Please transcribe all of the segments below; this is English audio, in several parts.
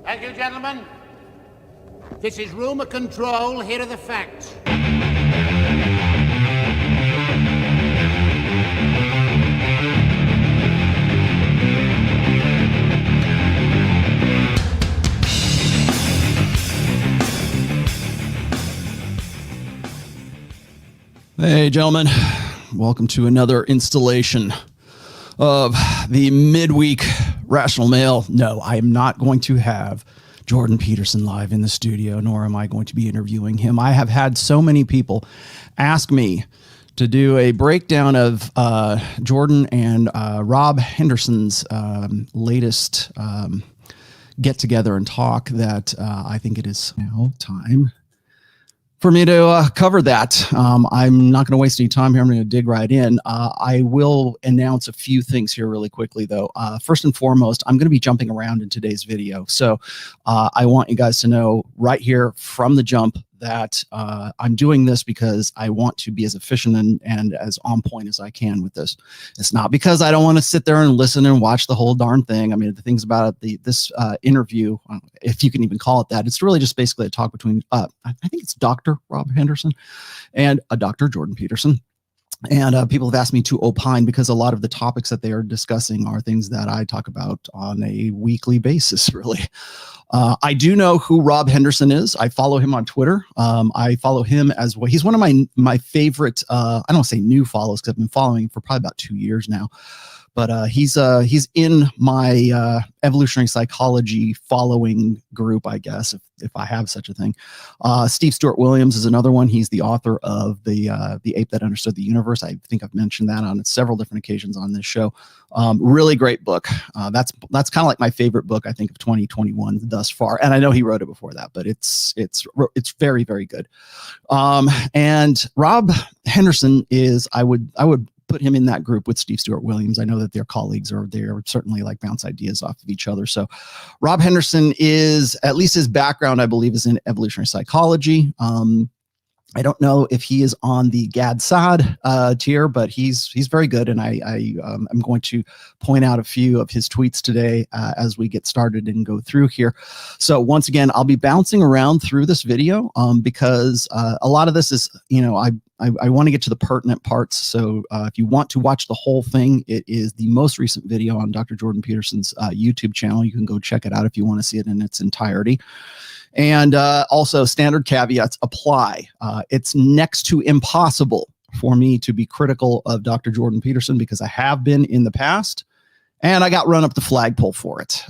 Thank you, gentlemen. This is rumor control. Here are the facts. Hey, gentlemen. Welcome to another installation of the midweek Rational Mail. No, I am not going to have Jordan Peterson live in the studio, nor am I going to be interviewing him. I have had so many people ask me to do a breakdown of Jordan and Rob Henderson's latest get together and talk that I think it is now time for me to cover that. I'm not going to waste any time here. I'm going to dig right in. I will announce a few things here really quickly, though. First and foremost, I'm going to be jumping around in today's video. So I want you guys to know right here from the jump that I'm doing this because I want to be as efficient and as on point as I can with this. It's not because I don't want to sit there and listen and watch the whole darn thing. I mean, the things about it, this interview, if you can even call it that, it's really just basically a talk between, I think it's Dr. Rob Henderson and Dr. Jordan Peterson. And people have asked me to opine because a lot of the topics that they are discussing are things that I talk about on a weekly basis, really. I do know who Rob Henderson is. I follow him on Twitter. I follow him as well. He's one of my favorite, I don't say new follows because I've been following him for probably about 2 years now. But he's in my evolutionary psychology following group, I guess, if I have such a thing. Steve Stuart Williams is another one. He's the author of the Ape That Understood the Universe. I think I've mentioned that on several different occasions on this show. Really great book. That's kind of like my favorite book, I think, of 2021 thus far. And I know he wrote it before that, but it's very, very good. And Rob Henderson is, I would put him in that group with Steve Stuart Williams. I know that they're colleagues, or they're certainly like bounce ideas off of each other. So Rob Henderson is, at least his background, I believe, is in evolutionary psychology. I don't know if he is on the Gad-Saad tier, but he's very good. And I'm going to point out a few of his tweets today as we get started and go through here. So once again, I'll be bouncing around through this video because a lot of this is, I want to get to the pertinent parts. So if you want to watch the whole thing, it is the most recent video on Dr. Jordan Peterson's YouTube channel. You can go check it out if you want to see it in its entirety. And also standard caveats apply. It's next to impossible for me to be critical of Dr. Jordan Peterson because I have been in the past. And I got run up the flagpole for it.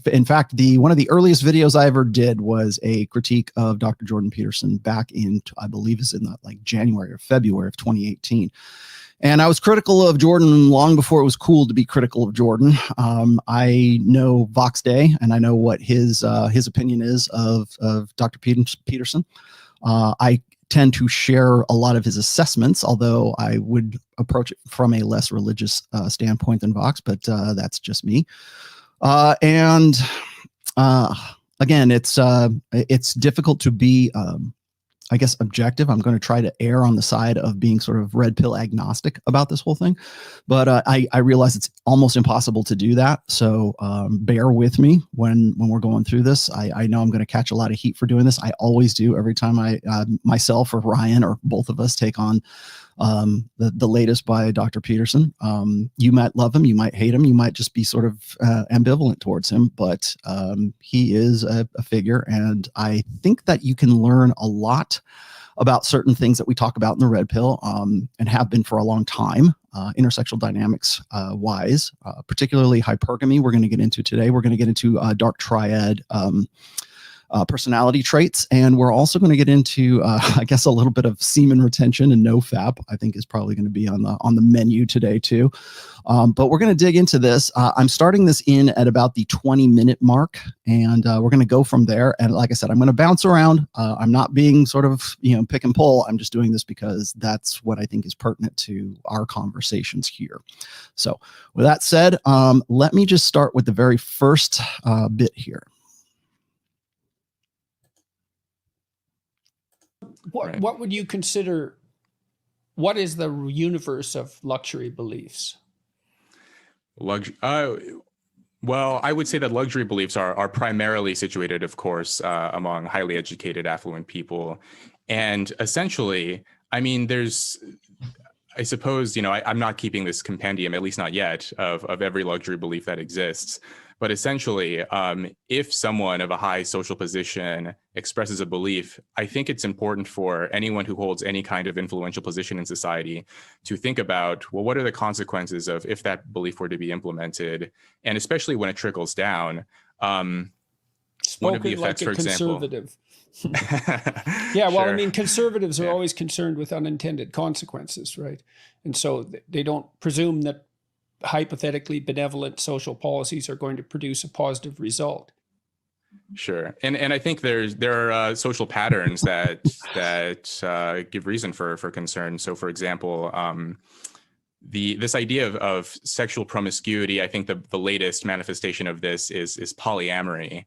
In fact, one of the earliest videos I ever did was a critique of Dr. Jordan Peterson back in, I believe is in like January or February of 2018. And I was critical of Jordan long before it was cool to be critical of Jordan. I know Vox Day, and I know what his opinion is of Dr. Peterson. I tend to share a lot of his assessments, although I would approach it from a less religious standpoint than Vox, but that's just me. Again, it's difficult to be, I guess, objective. I'm going to try to err on the side of being sort of red pill agnostic about this whole thing. But I realize it's almost impossible to do that. So bear with me when we're going through this. I know I'm going to catch a lot of heat for doing this. I always do every time I myself or Ryan or both of us take on the latest by Dr. Peterson. You might love him, you might hate him, you might just be sort of ambivalent towards him, but he is a figure, and I think that you can learn a lot about certain things that we talk about in the Red Pill and have been for a long time, intersexual dynamics wise, particularly hypergamy we're going to get into today. We're going to get into dark triad personality traits, and we're also going to get into I guess a little bit of semen retention and nofap. I think is probably going to be on the menu today too, but we're going to dig into this. I'm starting this in at about the 20-minute mark, and we're going to go from there. And like I said, I'm going to bounce around. I'm not being sort of pick and pull. I'm just doing this because that's what I think is pertinent to our conversations here. So with that said, let me just start with the very first bit here. What would you consider, what is the universe of luxury beliefs? One Well, I would say that luxury beliefs are primarily situated, of course, among highly educated, affluent people. And essentially, I mean, I suppose, I'm not keeping this compendium, at least not yet, of every luxury belief that exists. But essentially, if someone of a high social position expresses a belief, I think it's important for anyone who holds any kind of influential position in society to think about, well, what are the consequences of if that belief were to be implemented? And especially when it trickles down. One of the effects, like a for example. Conservative. Yeah, well, Sure. I mean, conservatives are always concerned with unintended consequences, right? And so they don't presume that hypothetically benevolent social policies are going to produce a positive result. Sure, and I think there are social patterns that give reason for concern. So, for example, this idea of sexual promiscuity, I think the latest manifestation of this is polyamory.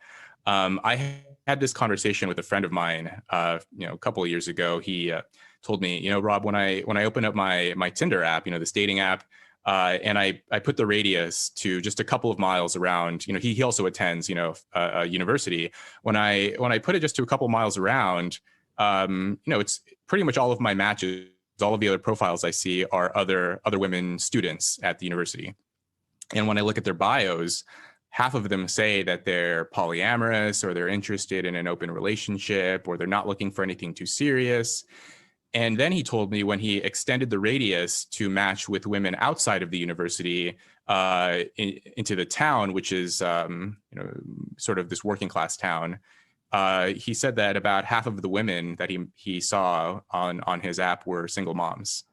I had this conversation with a friend of mine, a couple of years ago. He told me, Rob, when I open up my Tinder app, this dating app. And I put the radius to just a couple of miles around. He also attends, a university. When I put it just to a couple of miles around, it's pretty much all of my matches. All of the other profiles I see are other women students at the university. And when I look at their bios, half of them say that they're polyamorous, or they're interested in an open relationship, or they're not looking for anything too serious. And then he told me when he extended the radius to match with women outside of the university into the town, which is sort of this working class town, he said that about half of the women that he saw on his app were single moms.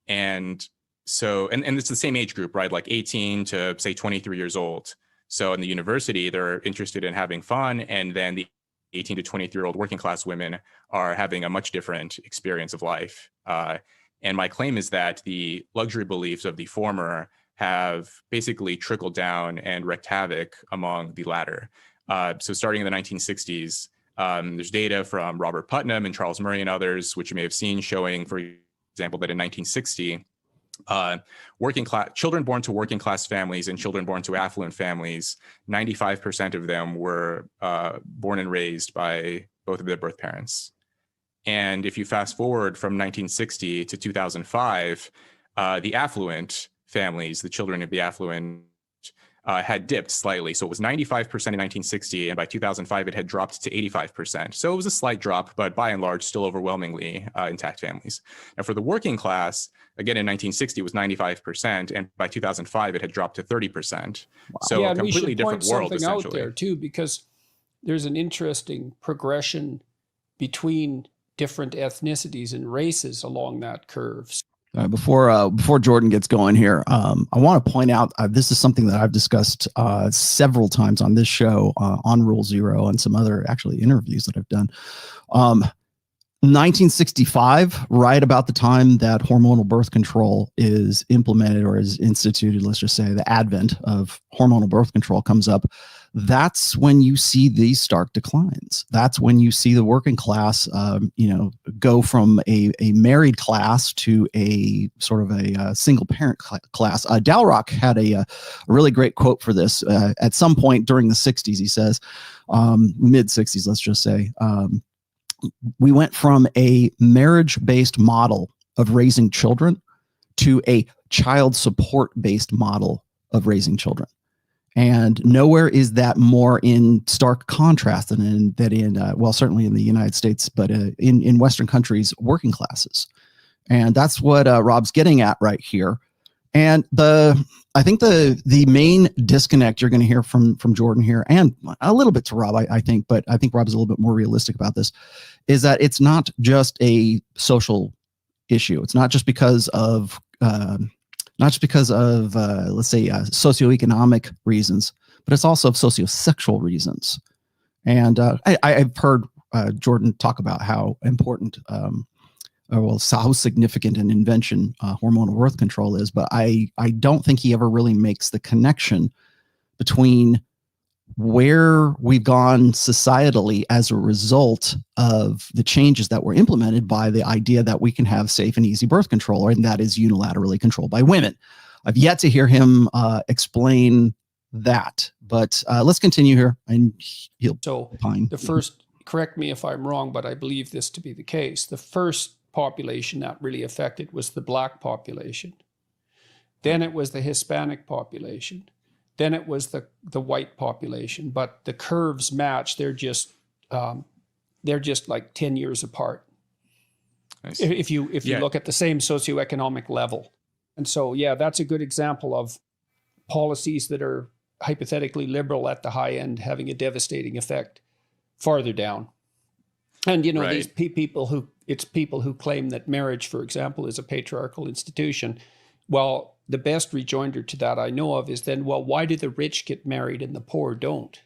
And so, and it's the same age group, right? Like 18 to say 23 years old. So in the university, they're interested in having fun, and then the 18 to 23-year-old working class women are having a much different experience of life. And my claim is that the luxury beliefs of the former have basically trickled down and wreaked havoc among the latter. So starting in the 1960s, there's data from Robert Putnam and Charles Murray and others, which you may have seen, showing, for example, that in 1960, children born to working class families and children born to affluent families, 95% of them were born and raised by both of their birth parents. And if you fast forward from 1960 to 2005, the affluent families, the children of the affluent, had dipped slightly. So it was 95% in 1960, and by 2005, it had dropped to 85%. So it was a slight drop, but by and large, still overwhelmingly intact families. Now, for the working class, again, in 1960, it was 95%, and by 2005, it had dropped to 30%. Wow. So a completely different world, essentially. Out there, too, because there's an interesting progression between different ethnicities and races along that curve. Before Jordan gets going here, I want to point out this is something that I've discussed several times on this show, on Rule Zero, and some other actually interviews that I've done. 1965, right about the time that hormonal birth control is implemented or is instituted, let's just say the advent of hormonal birth control comes up. That's when you see these stark declines. That's when you see the working class, go from a married class to a sort of a single parent class. Dalrock had a really great quote for this. At some point during the 60s, he says, mid 60s, let's just say, we went from a marriage-based model of raising children to a child support-based model of raising children. And nowhere is that more in stark contrast than certainly in the United States, but in Western countries, working classes. And that's what Rob's getting at right here. And I think the main disconnect you're going to hear from Jordan here, and a little bit to Rob, I think, but I think Rob's a little bit more realistic about this, is that it's not just a social issue. It's not just because of let's say socioeconomic reasons, but it's also sociosexual reasons. And I've heard Jordan talk about how important how significant an invention hormonal birth control is, but I don't think he ever really makes the connection between where we've gone societally as a result of the changes that were implemented by the idea that we can have safe and easy birth control, and that is unilaterally controlled by women. I've yet to hear him explain that. But let's continue here, and he'll So opine. the first, correct me if I'm wrong, but I believe this to be the case. The first population that really affected was the Black population. Then it was the Hispanic population. Then it was the white population. But the curves match. They're just like 10 years apart. If you look at the same socioeconomic level. And so, yeah, that's a good example of policies that are hypothetically liberal at the high end having a devastating effect farther down. And, you know, these people who claim that marriage, for example, is a patriarchal institution. Well, the best rejoinder to that I know of is then, well, why do the rich get married and the poor don't?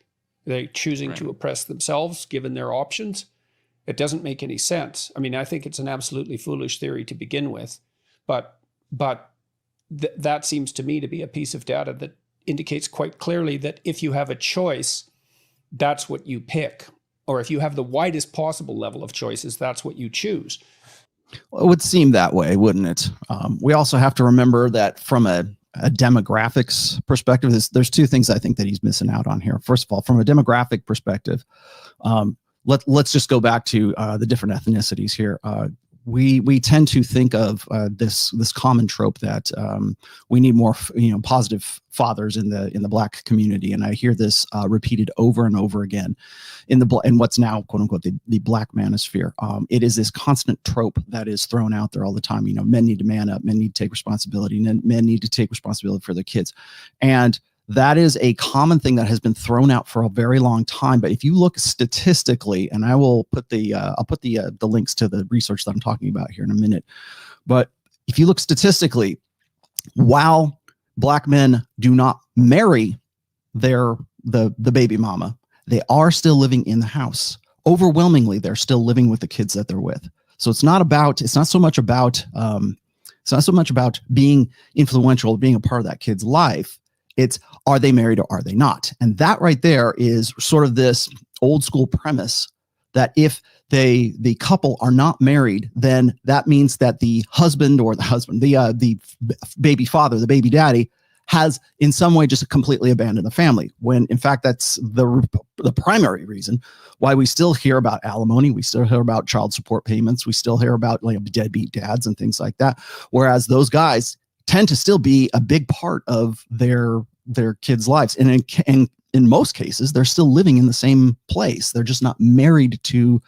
Are they choosing to oppress themselves given their options? It doesn't make any sense. I mean, I think it's an absolutely foolish theory to begin with, but that seems to me to be a piece of data that indicates quite clearly that if you have a choice, that's what you pick. Or if you have the widest possible level of choices, that's what you choose. Well, it would seem that way, wouldn't it? We also have to remember that from a demographics perspective, there's two things I think that he's missing out on here. First of all, from a demographic perspective, let's just go back to the different ethnicities here. We tend to think of this common trope that we need more positive fathers in the Black community, and I hear this repeated over and over again in what's now quote unquote the Black manosphere. It is this constant trope that is thrown out there all the time. Men need to man up, men need to take responsibility, and men need to take responsibility for their kids, and that is a common thing that has been thrown out for a very long time. But if you look statistically, and I will put I'll put the links to the research that I'm talking about here in a minute. But if you look statistically, while Black men do not marry the baby mama, they are still living in the house. Overwhelmingly, they're still living with the kids that they're with. So it's not so much about being influential, being a part of that kid's life. It's, are they married or are they not? And that right there is sort of this old school premise that if the couple are not married, then that means that the baby father, the baby daddy, has in some way just completely abandoned the family. When in fact, that's the primary reason why we still hear about alimony. We still hear about child support payments. We still hear about deadbeat dads and things like that. Whereas those guys tend to still be a big part of their kids' lives. And in most cases, they're still living in the same place. They're just not married to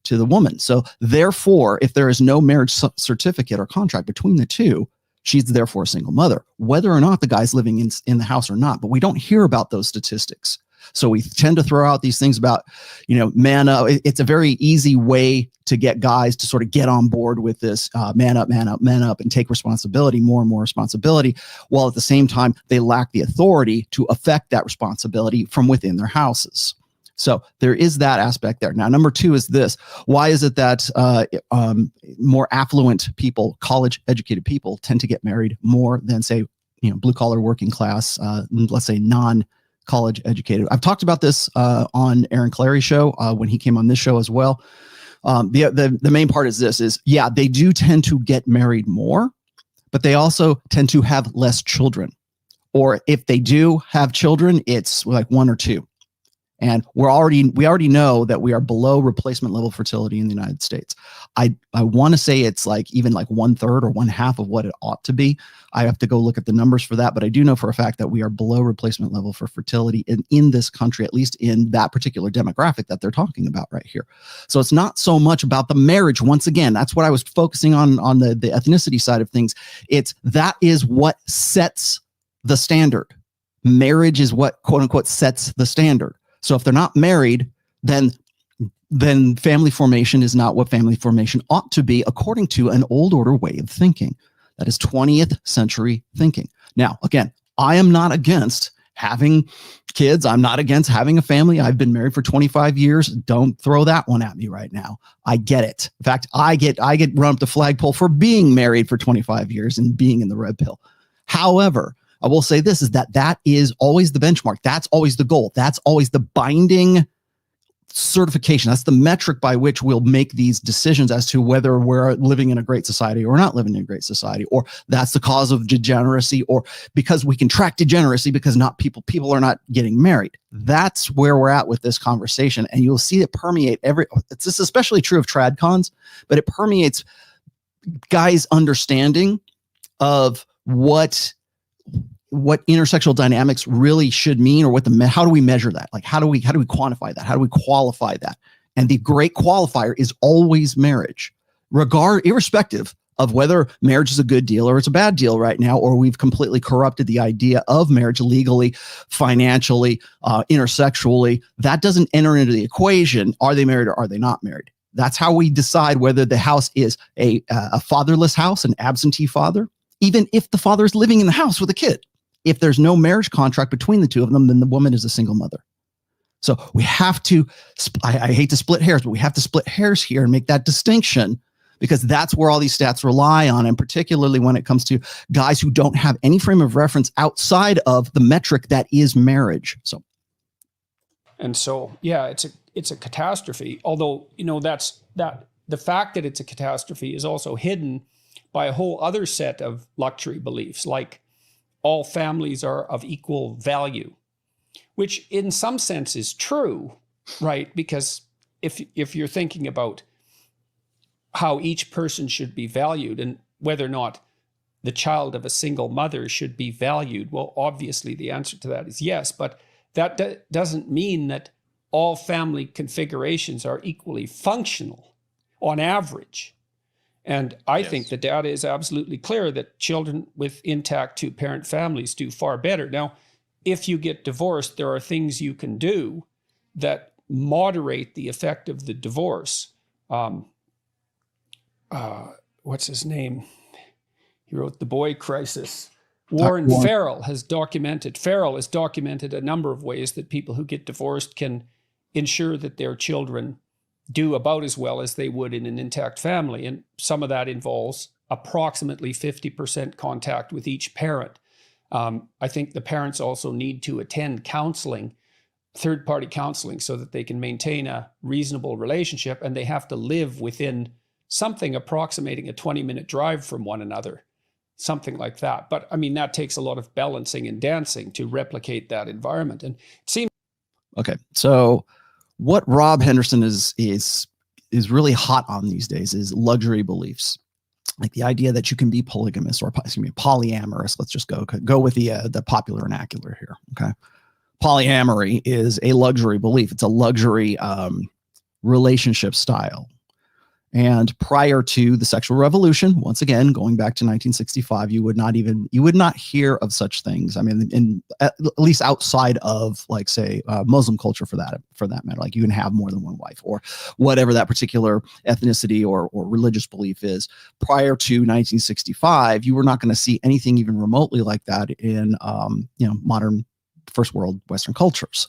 the woman. So therefore, if there is no marriage certificate or contract between the two, she's therefore a single mother, whether or not the guy's living in the house or not. But we don't hear about those statistics. So we tend to throw out these things about, man up. It's a very easy way to get guys to sort of get on board with this man up, and take responsibility, more and more responsibility, while at the same time, they lack the authority to affect that responsibility from within their houses. So there is that aspect there. Now, number two is this. Why is it that more affluent people, college-educated people, tend to get married more than, say, blue-collar working class, let's say non-college educated? I've talked about this on Aaron Clary's show when he came on this show as well. The main part is this: they do tend to get married more, but they also tend to have less children. Or if they do have children, it's like one or two. And we already know that we are below replacement level fertility in the United States. I want to say it's even 1/3 or 1/2 of what it ought to be. I have to go look at the numbers for that, but I do know for a fact that we are below replacement level for fertility in this country, at least in that particular demographic that they're talking about right here. So it's not so much about the marriage. Once again, that's what I was focusing on the ethnicity side of things. That is what sets the standard. Marriage is what, quote unquote, sets the standard. So if they're not married, then family formation is not what family formation ought to be, according to an old order way of thinking. That is 20th century thinking. Now, again, I am not against having kids. I'm not against having a family. I've been married for 25 years. Don't throw that one at me right now. I get it. In fact, I get run up the flagpole for being married for 25 years and being in the red pill. However, I will say this is that is always the benchmark. That's always the goal. That's always the binding certification. That's the metric by which we'll make these decisions as to whether we're living in a great society or not living in a great society, or that's the cause of degeneracy, or because we can track degeneracy because people are not getting married. That's where we're at with this conversation. And you'll see it permeate this is especially true of trad cons, but it permeates guys' understanding of what intersexual dynamics really should mean, or how do we measure that? Like, how do we quantify that? How do we qualify that? And the great qualifier is always marriage, irrespective of whether marriage is a good deal or it's a bad deal right now, or we've completely corrupted the idea of marriage legally, financially, intersexually. That doesn't enter into the equation. Are they married or are they not married? That's how we decide whether the house is a fatherless house, an absentee father, even if the father is living in the house with a kid. If there's no marriage contract between the two of them, then the woman is a single mother. So we have to, I hate to split hairs, but we have to split hairs here and make that distinction, because that's where all these stats rely on. And particularly when it comes to guys who don't have any frame of reference outside of the metric that is marriage. And so, yeah, it's a catastrophe. Although, the fact that it's a catastrophe is also hidden by a whole other set of luxury beliefs, like all families are of equal value, which in some sense is true, right? Because if you're thinking about how each person should be valued and whether or not the child of a single mother should be valued, well, obviously the answer to that is yes, but that doesn't mean that all family configurations are equally functional on average. And I think the data is absolutely clear that children with intact two-parent families do far better. Now, if you get divorced, there are things you can do that moderate the effect of the divorce. What's his name? He wrote The Boy Crisis. Warren Farrell has documented a number of ways that people who get divorced can ensure that their children do about as well as they would in an intact family. And some of that involves approximately 50% contact with each parent. I think the parents also need to attend counseling, third-party counseling, so that they can maintain a reasonable relationship, and they have to live within something approximating a 20-minute drive from one another, something like that. But I mean, that takes a lot of balancing and dancing to replicate that environment. And it seems... Okay, so what Rob Henderson is really hot on these days is luxury beliefs, like the idea that you can be polygamous or polyamorous. Let's just go with the popular vernacular here. Okay, polyamory is a luxury belief. It's a luxury relationship style. And prior to the sexual revolution, once again, going back to 1965, you would not hear of such things. I mean, at least outside of, like, say, Muslim culture for that matter, like you can have more than one wife or whatever that particular ethnicity or religious belief is. Prior to 1965, you were not going to see anything even remotely like that in, modern first world Western cultures.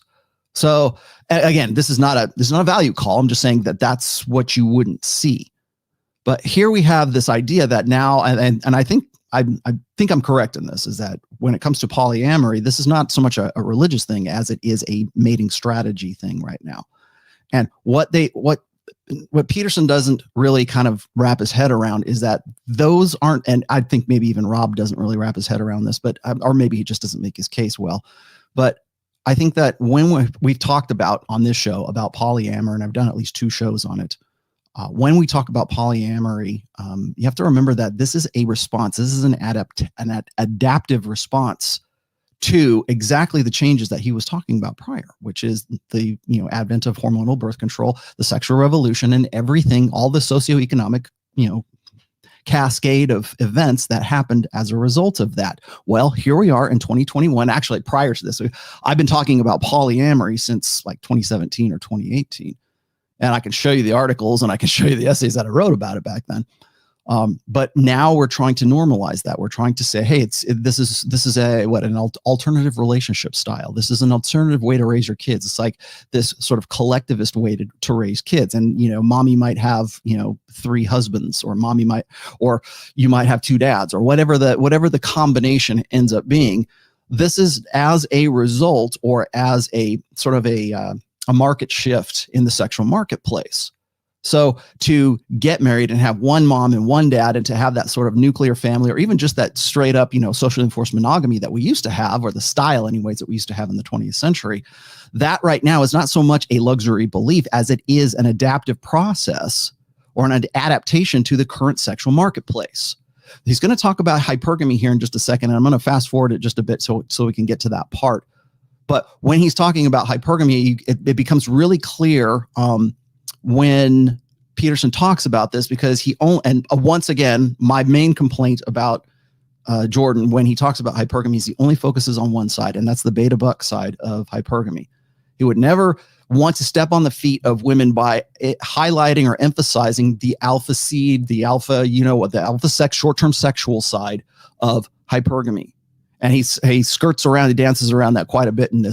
So again, this is not a value call. I'm just saying that that's what you wouldn't see. But here we have this idea that now, and I think I'm correct in this, is that when it comes to polyamory, this is not so much a religious thing as it is a mating strategy thing right now. And what Peterson doesn't really kind of wrap his head around is that those aren't, and I think maybe even Rob doesn't really wrap his head around this, but or maybe he just doesn't make his case well, but I think that when we've talked about on this show about polyamory, and I've done at least 2 shows on it, when we talk about polyamory, you have to remember that this is a response. This is an adaptive response to exactly the changes that he was talking about prior, which is the advent of hormonal birth control, the sexual revolution, and everything, all the socioeconomic cascade of events that happened as a result of that. Well, here we are in 2021. Actually, prior to this, I've been talking about polyamory since like 2017 or 2018. And I can show you the articles and I can show you the essays that I wrote about it back then. But now we're trying to normalize that. We're trying to say, hey, this is an alternative relationship style. This is an alternative way to raise your kids. It's like this sort of collectivist way to raise kids. And, mommy might have, 3 husbands, or you might have 2 dads, or whatever the combination ends up being. This is as a result, or as a sort of a a market shift in the sexual marketplace. So to get married and have one mom and one dad, and to have that sort of nuclear family, or even just that straight up, socially enforced monogamy that we used to have, or the style anyways that we used to have in the 20th century, that right now is not so much a luxury belief as it is an adaptive process or an adaptation to the current sexual marketplace. He's going to talk about hypergamy here in just a second, and I'm going to fast forward it just a bit so we can get to that part. But when he's talking about hypergamy, it becomes really clear when Peterson talks about this, because once again, my main complaint about Jordan when he talks about hypergamy is he only focuses on one side, and that's the beta buck side of hypergamy. He would never want to step on the feet of women by highlighting or emphasizing the alpha seed, the alpha, the alpha sex, short-term sexual side of hypergamy. And he skirts around, he dances around that quite a bit in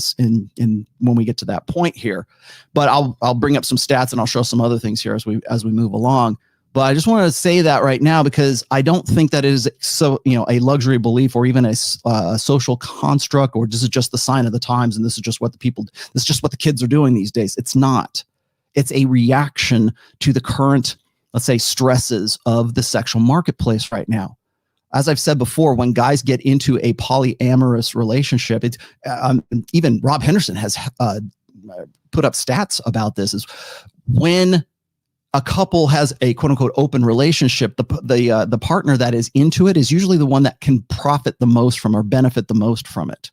when we get to that point here. But I'll bring up some stats and I'll show some other things here as we move along. But I just wanted to say that right now, because I don't think that it is a luxury belief or even a social construct, or this is just the sign of the times and this is just what the kids are doing these days. It's not. It's a reaction to the current, let's say, stresses of the sexual marketplace right now. As I've said before, when guys get into a polyamorous relationship, it's even Rob Henderson has put up stats about this, is when a couple has a quote unquote open relationship, the partner that is into it is usually the one that can profit the most from or benefit the most from it.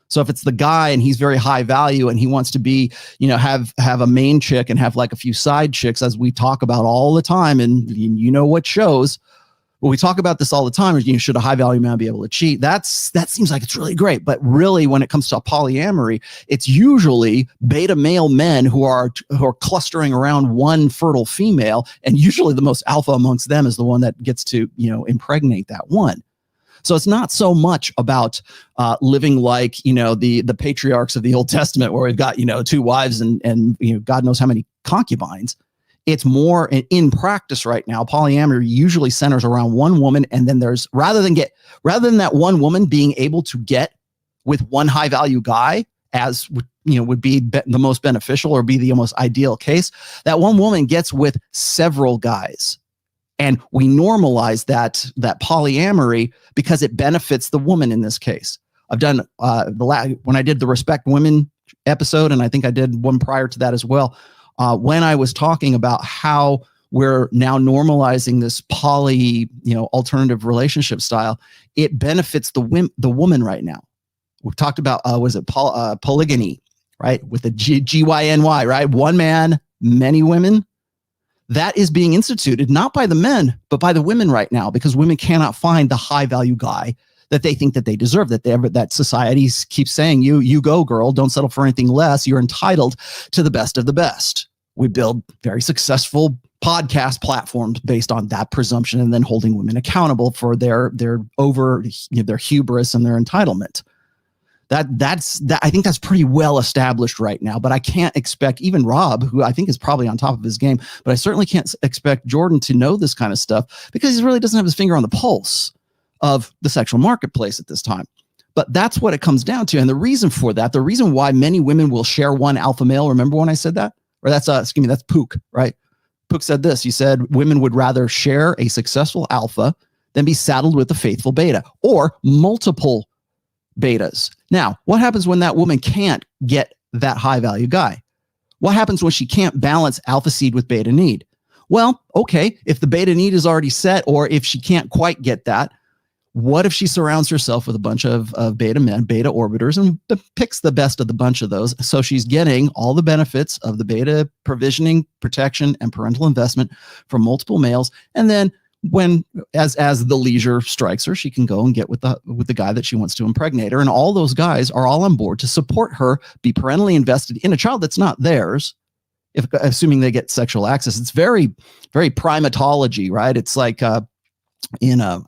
So if it's the guy and he's very high value and he wants to be, have a main chick and have like a few side chicks, as we talk about all the time, and what shows. Well, we talk about this all the time, is should a high value man be able to cheat? That seems like it's really great. But really, when it comes to polyamory, it's usually beta male men who are clustering around one fertile female. And usually the most alpha amongst them is the one that gets to, impregnate that one. So it's not so much about living like, the patriarchs of the Old Testament, where we've got, 2 wives and God knows how many concubines. It's more in practice right now. Polyamory usually centers around one woman, and then there's rather than that one woman being able to get with one high value guy, as would be the most beneficial or be the most ideal case, that one woman gets with several guys, and we normalize that polyamory because it benefits the woman in this case. I've done when I did the Respect Women episode, and I think I did one prior to that as well. When I was talking about how we're now normalizing this alternative relationship style, it benefits the woman right now. We've talked about, polygamy, right? With the GYNY, right? One man, many women. That is being instituted not by the men, but by the women right now, because women cannot find the high value guy that they think that they deserve, that society keeps saying, you go, girl, don't settle for anything less. You're entitled to the best of the best. We build very successful podcast platforms based on that presumption, and then holding women accountable for their hubris and their entitlement. That's I think that's pretty well established right now, but I can't expect even Rob, who I think is probably on top of his game, but I certainly can't expect Jordan to know this kind of stuff, because he really doesn't have his finger on the pulse of the sexual marketplace at this time. But that's what it comes down to. And the reason for that, the reason why many women will share one alpha male, remember when I said that? Or that's Pook, right? Pook said this. He said women would rather share a successful alpha than be saddled with a faithful beta, or multiple betas. Now, what happens when that woman can't get that high value guy? What happens when she can't balance alpha seed with beta need? Well, okay, if the beta need is already set, or if she can't quite get that, what if she surrounds herself with a bunch of beta men, beta orbiters, and picks the best of the bunch of those? So she's getting all the benefits of the beta provisioning, protection, and parental investment from multiple males. And then as the leisure strikes her, she can go and get with the guy that she wants to impregnate her. And all those guys are all on board to support her be parentally invested in a child that's not theirs, assuming they get sexual access. It's very, very primatology, right? It's like, I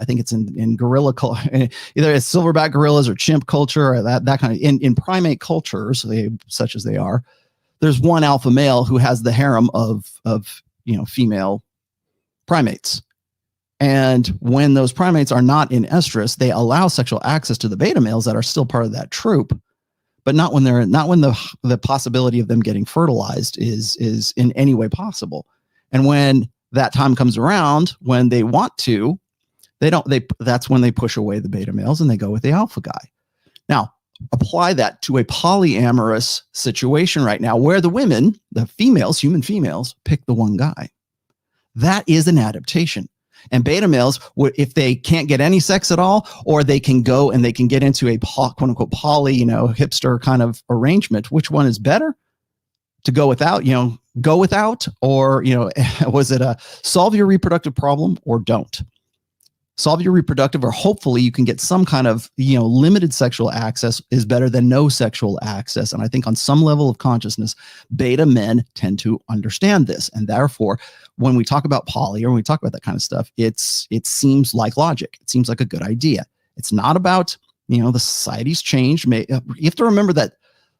think it's in gorilla culture, either it's silverback gorillas or chimp culture, or that kind of, in primate cultures, such as they are, there's one alpha male who has the harem of female primates. And when those primates are not in estrus, they allow sexual access to the beta males that are still part of that troop. but not when the possibility of them getting fertilized is in any way possible. And when that time comes around, when they want to, that's when they push away the beta males and they go with the alpha guy. Now, apply that to a polyamorous situation right now where the women, the females, human females, pick the one guy. That is an adaptation. And beta males, if they can't get any sex at all, or they can go and they can get into a quote unquote poly, hipster kind of arrangement, which one is better? To go without, or, was it a solve your reproductive problem or don't? Solve your reproductive, or hopefully you can get some kind of, limited sexual access is better than no sexual access. And I think on some level of consciousness, beta men tend to understand this. And therefore, when we talk about poly or when we talk about that kind of stuff, it seems like logic. It seems like a good idea. It's not about, the society's changed. You have to remember that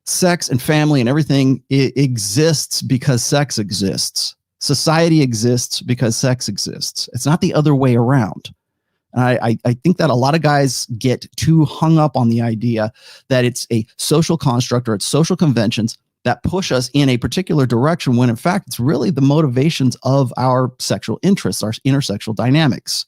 sex and family and everything, it exists because sex exists. Society exists because sex exists. It's not the other way around. And I think that a lot of guys get too hung up on the idea that it's a social construct or it's social conventions that push us in a particular direction, when in fact, it's really the motivations of our sexual interests, our intersexual dynamics.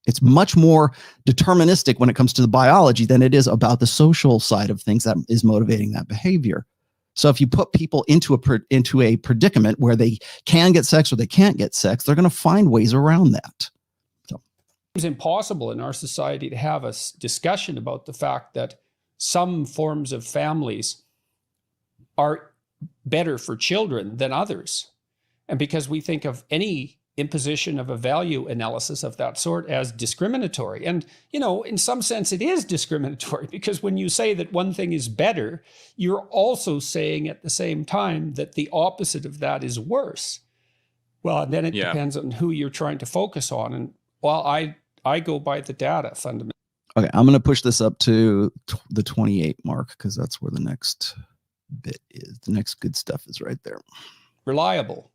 It's much more deterministic when it comes to the biology than it is about the social side of things that is motivating that behavior. So if you put people into a predicament where they can get sex or they can't get sex, they're going to find ways around that. It's impossible in our society to have a discussion about the fact that some forms of families are better for children than others. And because we think of any imposition of a value analysis of that sort as discriminatory. And, in some sense, it is discriminatory, because when you say that one thing is better, you're also saying at the same time that the opposite of that is worse. Well, then it depends on who you're trying to focus on. And well, I go by the data fundamentally. Okay, I'm going to push this up to the 28 mark because that's where the next bit is. The next good stuff is right there. Reliable.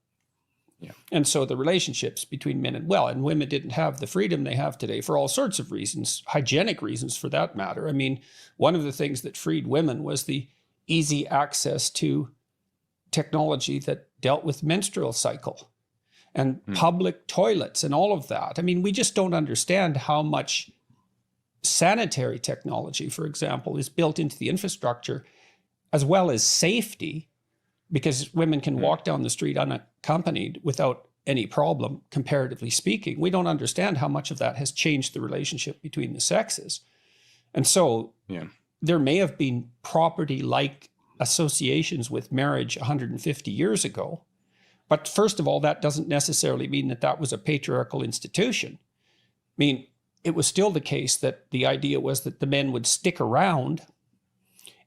Yeah. And so the relationships between men and women didn't have the freedom they have today for all sorts of reasons, hygienic reasons for that matter. I mean, one of the things that freed women was the easy access to technology that dealt with menstrual cycle and public toilets and all of that. I mean, we just don't understand how much sanitary technology, for example, is built into the infrastructure, as well as safety, because women can walk down the street unaccompanied without any problem, comparatively speaking. We don't understand how much of that has changed the relationship between the sexes. And so there may have been property-like associations with marriage 150 years ago. But first of all, that doesn't necessarily mean that that was a patriarchal institution. I mean, it was still the case that the idea was that the men would stick around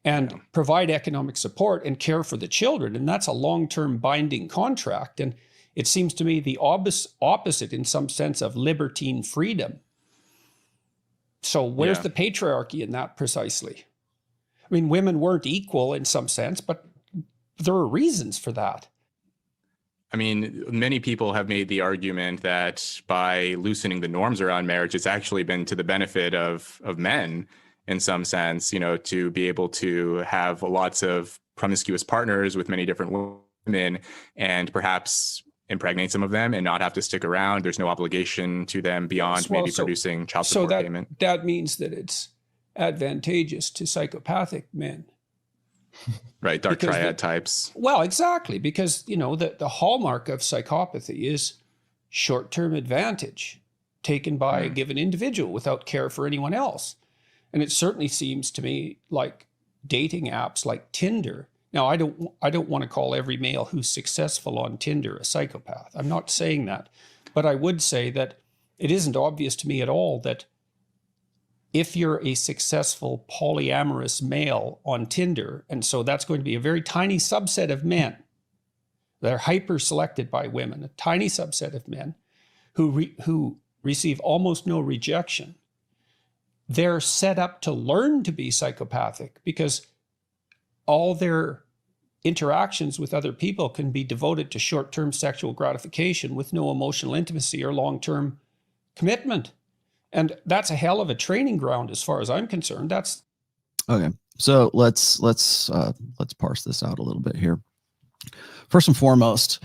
and provide economic support and care for the children. And that's a long-term binding contract. And it seems to me the opposite in some sense of libertine freedom. So where's the patriarchy in that precisely? I mean, women weren't equal in some sense, but there are reasons for that. I mean, many people have made the argument that by loosening the norms around marriage, it's actually been to the benefit of men in some sense, to be able to have lots of promiscuous partners with many different women and perhaps impregnate some of them and not have to stick around. There's no obligation to them beyond producing child support payment. So that means that it's advantageous to psychopathic men. Right, dark triad types. Well, exactly, because, the hallmark of psychopathy is short-term advantage taken by a given individual without care for anyone else. And it certainly seems to me like dating apps like Tinder. Now, I don't want to call every male who's successful on Tinder a psychopath. I'm not saying that. But I would say that it isn't obvious to me at all that if you're a successful polyamorous male on Tinder, and so that's going to be a very tiny subset of men that are hyper-selected by women, a tiny subset of men who receive almost no rejection, they're set up to learn to be psychopathic because all their interactions with other people can be devoted to short-term sexual gratification with no emotional intimacy or long-term commitment. And that's a hell of a training ground as far as I'm concerned. That's okay. So let's parse this out a little bit here. First and foremost,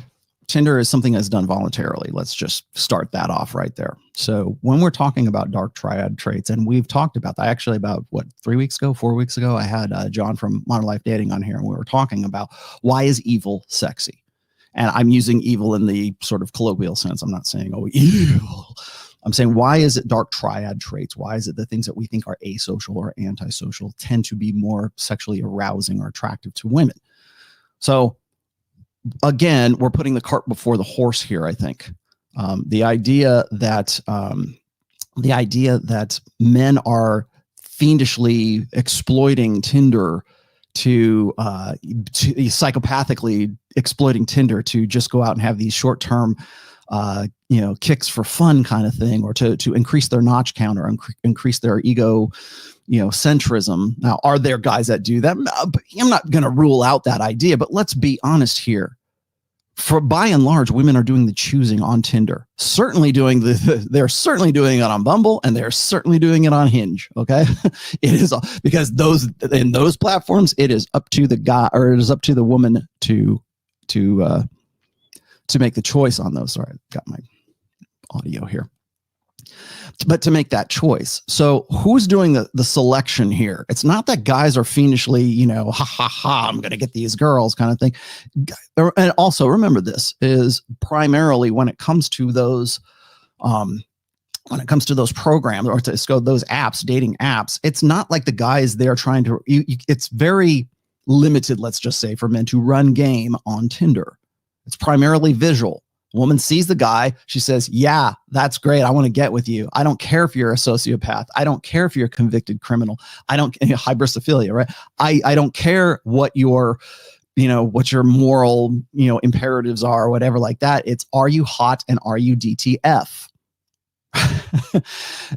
Tinder is something that's done voluntarily. Let's just start that off right there. So when we're talking about dark triad traits, and we've talked about that actually about 4 weeks ago, I had John from Modern Life Dating on here, and we were talking about why is evil sexy? And I'm using evil in the sort of colloquial sense. I'm not saying, oh, evil. I'm saying, why is it dark triad traits? Why is it the things that we think are asocial or antisocial tend to be more sexually arousing or attractive to women? So again, we're putting the cart before the horse here, I think. The idea that men are fiendishly exploiting Tinder to psychopathically exploiting Tinder to just go out and have these short-term kicks for fun kind of thing, or to increase their notch count or increase their ego, centrism. Now, are there guys that do that? I'm not going to rule out that idea, but let's be honest here. For by and large, women are doing the choosing on Tinder. They're certainly doing it on Bumble, and they're certainly doing it on Hinge. Okay, it is because in those platforms, it is up to the guy, or it is up to the woman to make the choice on those. Sorry, I got my audio here. But to make that choice. So who's doing the selection here? It's not that guys are fiendishly, I'm going to get these girls kind of thing. And also remember, this is primarily when it comes to those programs, or those apps, dating apps, it's not like the guys they're trying to, it's very limited, let's just say, for men to run game on Tinder. It's primarily visual. Woman sees the guy. She says, yeah, that's great. I want to get with you. I don't care if you're a sociopath. I don't care if you're a convicted criminal. Hybristophilia, right? I don't care what your moral, imperatives are or whatever like that. It's, are you hot and are you DTF?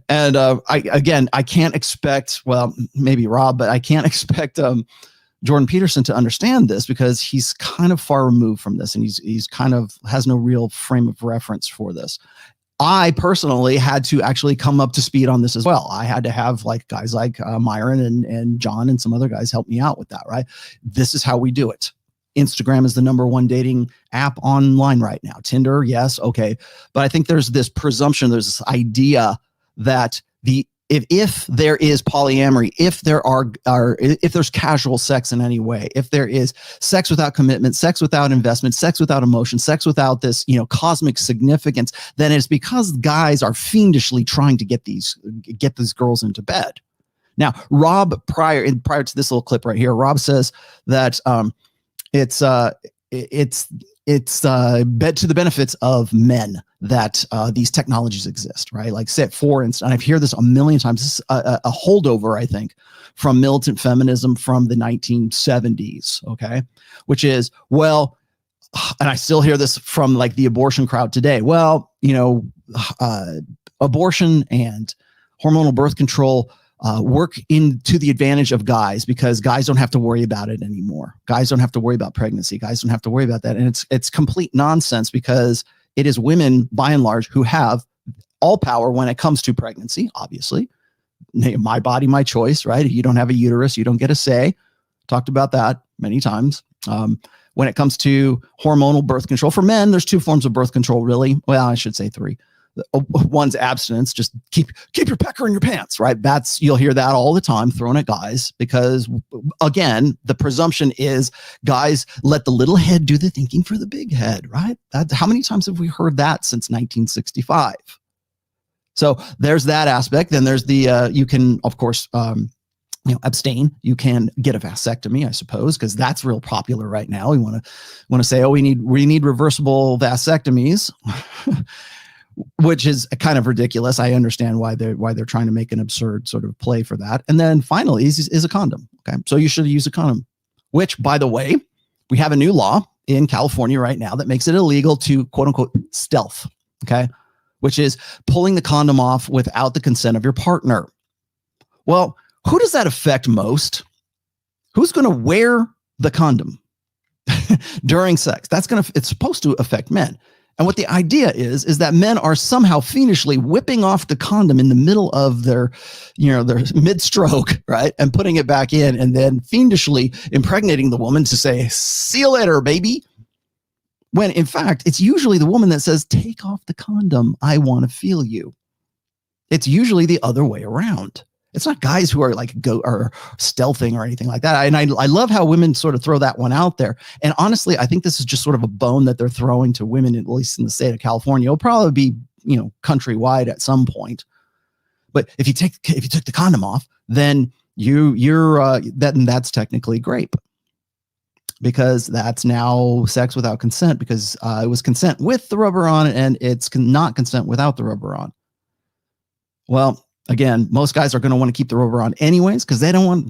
And I can't expect, well, maybe Rob, but I can't expect Jordan Peterson to understand this, because he's kind of far removed from this, and he's kind of has no real frame of reference for this. I personally had to actually come up to speed on this as well. I had to have guys like Myron and John and some other guys help me out with that, right? This is how we do it. Instagram is the #1 dating app online right now. Tinder, yes, okay. But I think there's this presumption, there's this idea that if there is polyamory, if there's casual sex in any way, if there is sex without commitment, sex without investment, sex without emotion, sex without this, cosmic significance, then it's because guys are fiendishly trying to get these girls into bed. Now, Rob, prior to this little clip right here, Rob says that it's bed to the benefits of men that these technologies exist, right? Like, say, for instance, and I've heard this a million times. This is a holdover, I think, from militant feminism from the 1970s, okay? Which is, well, and I still hear this from the abortion crowd today. Well, abortion and hormonal birth control work to the advantage of guys, because guys don't have to worry about it anymore. Guys don't have to worry about pregnancy. Guys don't have to worry about that. And it's complete nonsense, because it is women, by and large, who have all power when it comes to pregnancy, obviously. My body, my choice, right? If you don't have a uterus, you don't get a say. Talked about that many times. When it comes to hormonal birth control, for men, there's 2 forms of birth control, really. Well, I should say 3. One's abstinence, just keep your pecker in your pants, right? You'll hear that all the time thrown at guys, because again, the presumption is guys let the little head do the thinking for the big head, right? How many times have we heard that since 1965? So there's that aspect. Then there's the you can, of course, abstain. You can get a vasectomy, I suppose, because that's real popular right now. We want to say, oh, we need reversible vasectomies. Which is kind of ridiculous. I understand why they're trying to make an absurd sort of play for that. And then finally is a condom. Okay, so you should use a condom. Which, by the way, we have a new law in California right now that makes it illegal to quote unquote stealth. Okay, which is pulling the condom off without the consent of your partner. Well, who does that affect most? Who's going to wear the condom during sex? It's supposed to affect men. And what the idea is that men are somehow fiendishly whipping off the condom in the middle of their mid-stroke, right? And putting it back in, and then fiendishly impregnating the woman to say, "See you later, baby." When in fact, it's usually the woman that says, "Take off the condom. I want to feel you." It's usually the other way around. It's not guys who are like or stealthing or anything like that. And I love how women sort of throw that one out there. And honestly, I think this is just sort of a bone that they're throwing to women, at least in the state of California. It'll probably be, countrywide at some point. But if you took the condom off, then that's technically grape, because that's now sex without consent, because it was consent with the rubber on, and it's not consent without the rubber on. Well, again, most guys are going to want to keep the rubber on anyways, because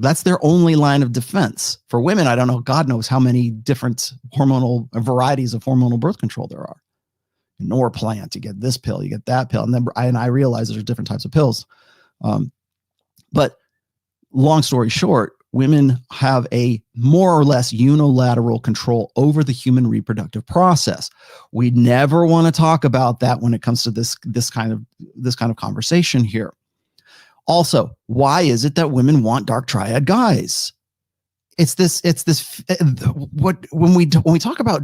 that's their only line of defense. For women, I don't know, God knows how many different hormonal varieties of hormonal birth control there are. Norplant, you get this pill, you get that pill. And then I realize there's different types of pills. But long story short, women have a more or less unilateral control over the human reproductive process. We never want to talk about that when it comes to this kind of conversation here. Also, why is it that women want dark triad guys? When we talk about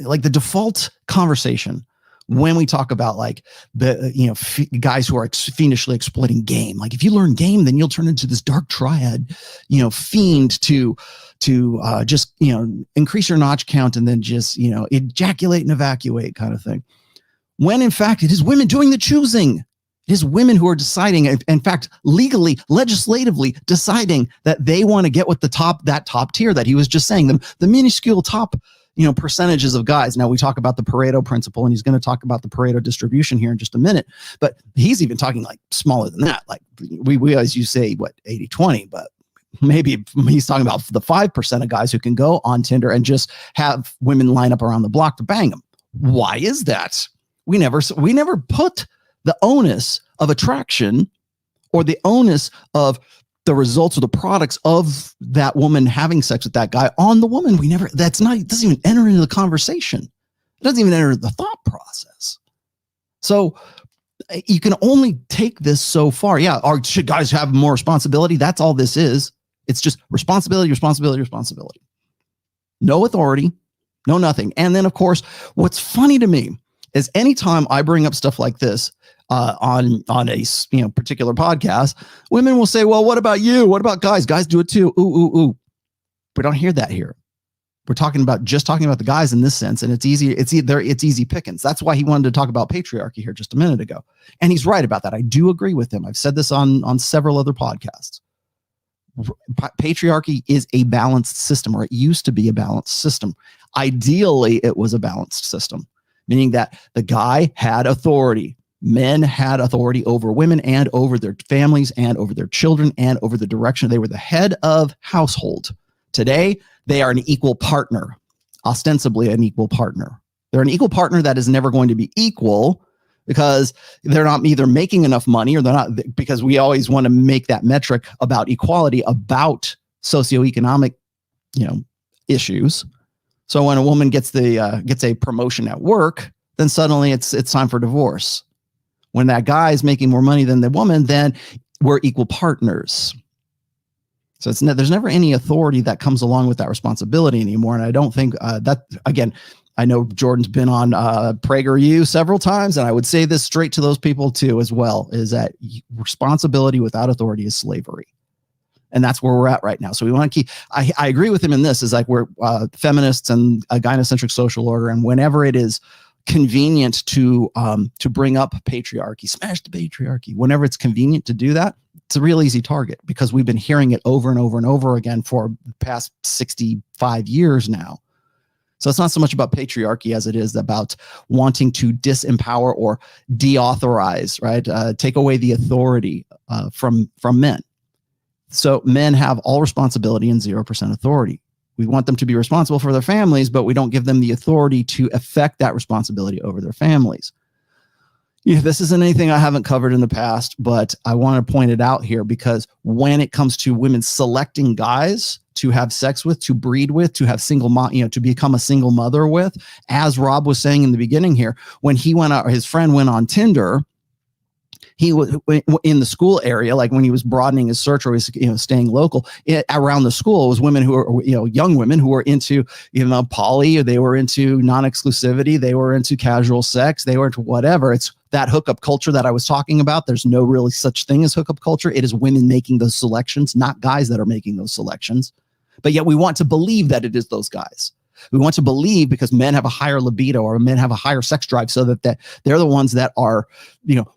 like the default conversation, when we talk about like the guys who are fiendishly exploiting game, like if you learn game, then you'll turn into this dark triad, fiend to just increase your notch count and then just ejaculate and evacuate kind of thing. When in fact it is women doing the choosing. It is women who are deciding, in fact, legally, legislatively deciding that they want to get with that top tier that he was just saying, the minuscule top, percentages of guys. Now we talk about the Pareto principle, and he's going to talk about the Pareto distribution here in just a minute, but he's even talking like smaller than that. Like we always say 80-20, but maybe he's talking about the 5% of guys who can go on Tinder and just have women line up around the block to bang them. Why is that? We never put the onus of attraction or the onus of the results or the products of that woman having sex with that guy on the woman. It doesn't even enter into the conversation. It doesn't even enter the thought process. So you can only take this so far. Yeah. Or should guys have more responsibility? That's all this is. It's just responsibility. No authority, no nothing. And then of course, what's funny to me is anytime I bring up stuff like this, on a particular podcast, women will say, "Well, what about you? What about guys? Guys do it too." Ooh. We don't hear that here. We're talking about the guys in this sense, and it's easy pickings. That's why he wanted to talk about patriarchy here just a minute ago, and he's right about that. I do agree with him. I've said this on several other podcasts. Patriarchy is a balanced system, or it used to be a balanced system. Ideally, it was a balanced system, meaning that the guy had authority. Men had authority over women and over their families and over their children and over the direction. They were the head of household. Today, they are an equal partner, ostensibly an equal partner. They're an equal partner that is never going to be equal because they're not either making enough money or they're not, because we always want to make that metric about equality, about socioeconomic, issues. So when a woman gets a promotion at work, then suddenly it's time for divorce. When that guy is making more money than the woman, then we're equal partners. So there's never any authority that comes along with that responsibility anymore. And I don't think that, again, I know Jordan's been on PragerU several times, and I would say this straight to those people too as well, is that responsibility without authority is slavery. And that's where we're at right now. So we want to keep, I agree with him in this, is like we're feminists and a gynocentric social order. And whenever it is convenient to bring up patriarchy, smash the patriarchy, whenever it's convenient to do that, it's a real easy target, because we've been hearing it over and over and over again for the past 65 years now. So it's not so much about patriarchy as it is about wanting to disempower or deauthorize, right? Take away the authority from men. So men have all responsibility and 0% authority. We want them to be responsible for their families, but we don't give them the authority to affect that responsibility over their families. This isn't anything I haven't covered in the past, but I want to point it out here, because when it comes to women selecting guys to have sex with, to breed with, to have to become a single mother with. As Rob was saying in the beginning here, when he went out, his friend went on Tinder, he was in the school area, like when he was broadening his search or was, staying local around the school, it was women who were, young women who were into, poly, they were into non-exclusivity, they were into casual sex, they were into whatever. It's that hookup culture that I was talking about. There's no really such thing as hookup culture. It is women making those selections, not guys that are making those selections. But yet we want to believe that it is those guys. We want to believe because men have a higher libido or men have a higher sex drive, so that they're the ones that are,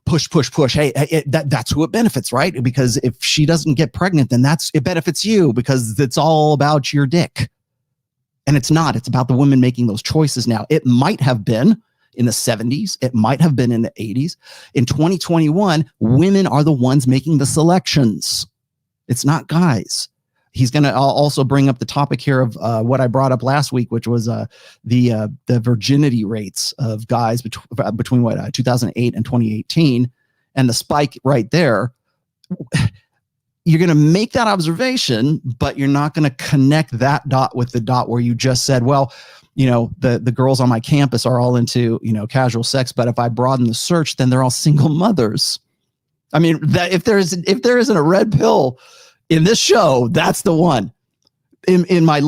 push. Hey, that's who it benefits, right? Because if she doesn't get pregnant, then it benefits you because it's all about your dick. And it's not. It's about the women making those choices now. It might have been in the 70s. It might have been in the 80s. In 2021, women are the ones making the selections. It's not guys. He's going to also bring up the topic here of what I brought up last week, which was the virginity rates of guys between 2008 and 2018, and the spike right there. You're going to make that observation, but you're not going to connect that dot with the dot where you just said, well, the girls on my campus are all into, casual sex, but if I broaden the search, then they're all single mothers. I mean, that if there isn't a red pill in this show, that's the one. In my